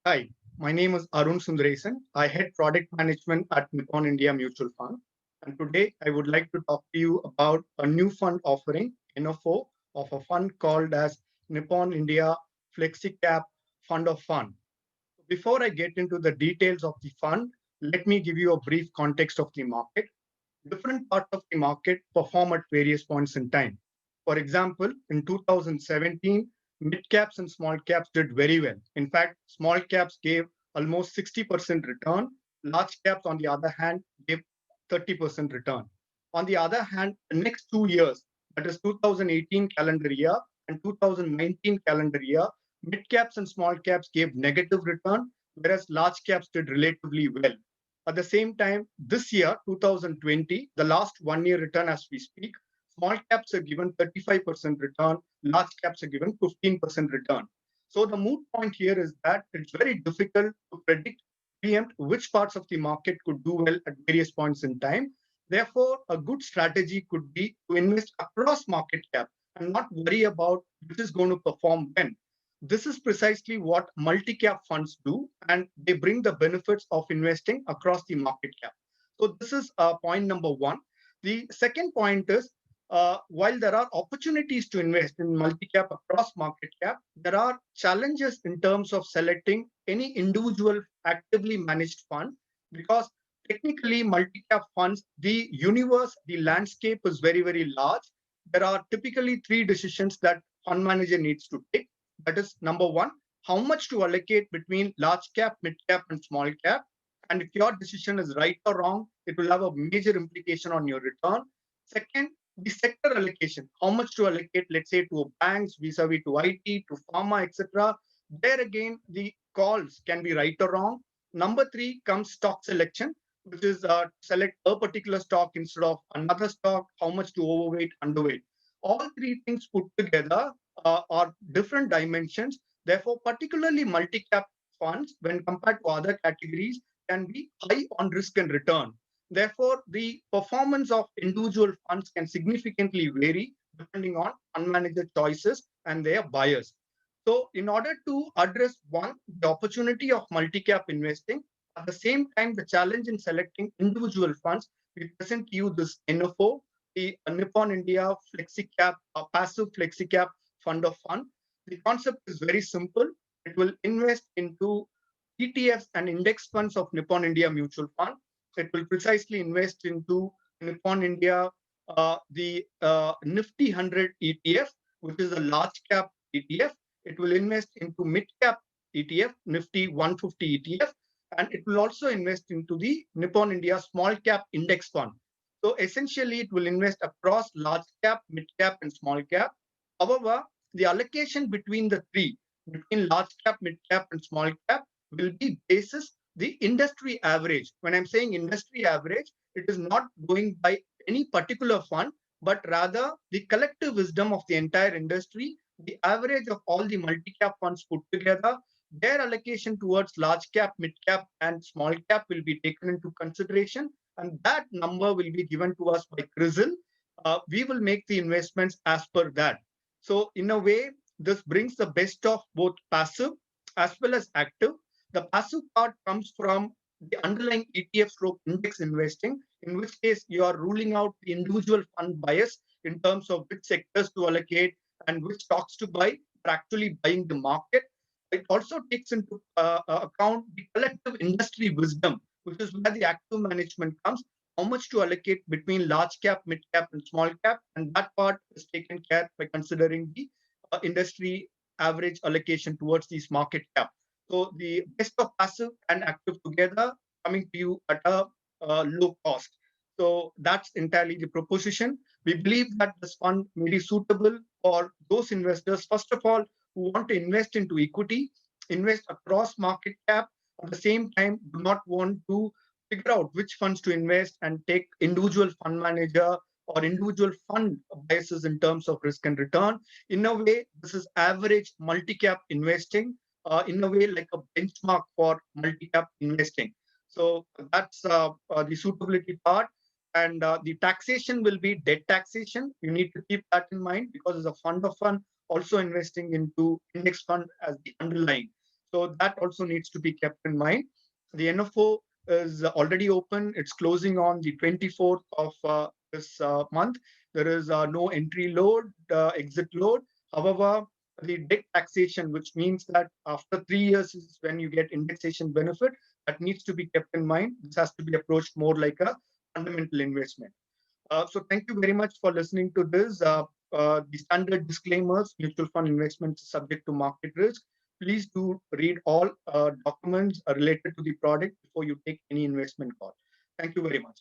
Hi, my name is Arun Sundaresan. I head product management at Nippon India Mutual Fund. And today I would like to talk to you about a new fund offering, NFO, of a fund called as Nippon India Flexicap Fund of Fund. Before I get into the details of the fund, let me give you a brief context of the market. Different parts of the market perform at various points in time. For example, in 2017, mid caps and small caps did very well. In fact, small caps gave almost 60% return. Large caps, on the other hand, gave 30% return. On the other hand, the next 2 years, that is 2018 calendar year and 2019 calendar year, mid caps and small caps gave negative return, whereas large caps did relatively well. At the same time, this year, 2020, the last 1 year return as we speak, small caps are given 35% return, large caps are given 15% return. So the moot point here is that it's very difficult to predict, preempt which parts of the market could do well at various points in time. Therefore, a good strategy could be to invest across market cap and not worry about which is going to perform when. This is precisely what multi-cap funds do, and they bring the benefits of investing across the market cap. So this is point number one. The second point is, while there are opportunities to invest in multi-cap across market cap, there are challenges in terms of selecting any individual actively managed fund, because technically multi-cap funds, the universe, the landscape is very, very large. There are typically three decisions that fund manager needs to take. That is number one, how much to allocate between large cap, mid cap, and small cap. And if your decision is right or wrong, it will have a major implication on your return. Second, the sector allocation, how much to allocate, let's say, to banks, vis-a-vis to IT, to pharma, etc. There again, the calls can be right or wrong. Number three comes stock selection, which is select a particular stock instead of another stock, how much to overweight, underweight. All three things put together are different dimensions. Therefore, particularly multi-cap funds, when compared to other categories, can be high on risk and return. Therefore, the performance of individual funds can significantly vary depending on fund manager choices and their buyers. So, in order to address one, the opportunity of multi-cap investing, at the same time, the challenge in selecting individual funds, we present to you this NFO, the Nippon India Flexicap, passive Flexicap fund of fund. The concept is very simple. It will invest into ETFs and index funds of Nippon India Mutual Fund. It will precisely invest into Nippon India, the Nifty 100 ETF, which is a large cap ETF. It will invest into mid cap ETF, Nifty 150 ETF, and it will also invest into the Nippon India Small Cap Index Fund. So essentially, it will invest across large cap, mid cap, and small cap. However, the allocation between the three, between large cap, mid cap, and small cap, will be basis the industry average. When I'm saying industry average, it is not going by any particular fund, but rather the collective wisdom of the entire industry, the average of all the multi-cap funds put together. Their allocation towards large cap, mid cap, and small cap will be taken into consideration, and that number will be given to us by CRISIL. We will make the investments as per that. So, in a way, this brings the best of both passive as well as active. The passive part comes from the underlying ETF stroke index investing, in which case you are ruling out the individual fund bias in terms of which sectors to allocate and which stocks to buy. You're actually buying the market. It also takes into account the collective industry wisdom, which is where the active management comes. How much to allocate between large cap, mid cap, and small cap, and that part is taken care by considering the industry average allocation towards these market cap. So the best of passive and active together coming to you at a low cost. So that's entirely the proposition. We believe that this fund may be suitable for those investors, first of all, who want to invest into equity, invest across market cap, at the same time, do not want to figure out which funds to invest and take individual fund manager or individual fund biases in terms of risk and return. In a way, this is average multi-cap investing, in a way like a benchmark for multi-cap investing. So that's the suitability part. And the taxation will be debt taxation. You need to keep that in mind because it's a fund of fund also investing into index fund as the underlying. So that also needs to be kept in mind. The NFO is already open. It's closing on the 24th of this month. There is no entry load, exit load. However, the debt taxation, which means that after 3 years is when you get indexation benefit, that needs to be kept in mind. This has to be approached more like a fundamental investment. So thank you very much for listening to this. The standard disclaimers: mutual fund investments subject to market risk. Please do read all documents related to the product before you take any investment call. Thank you very much.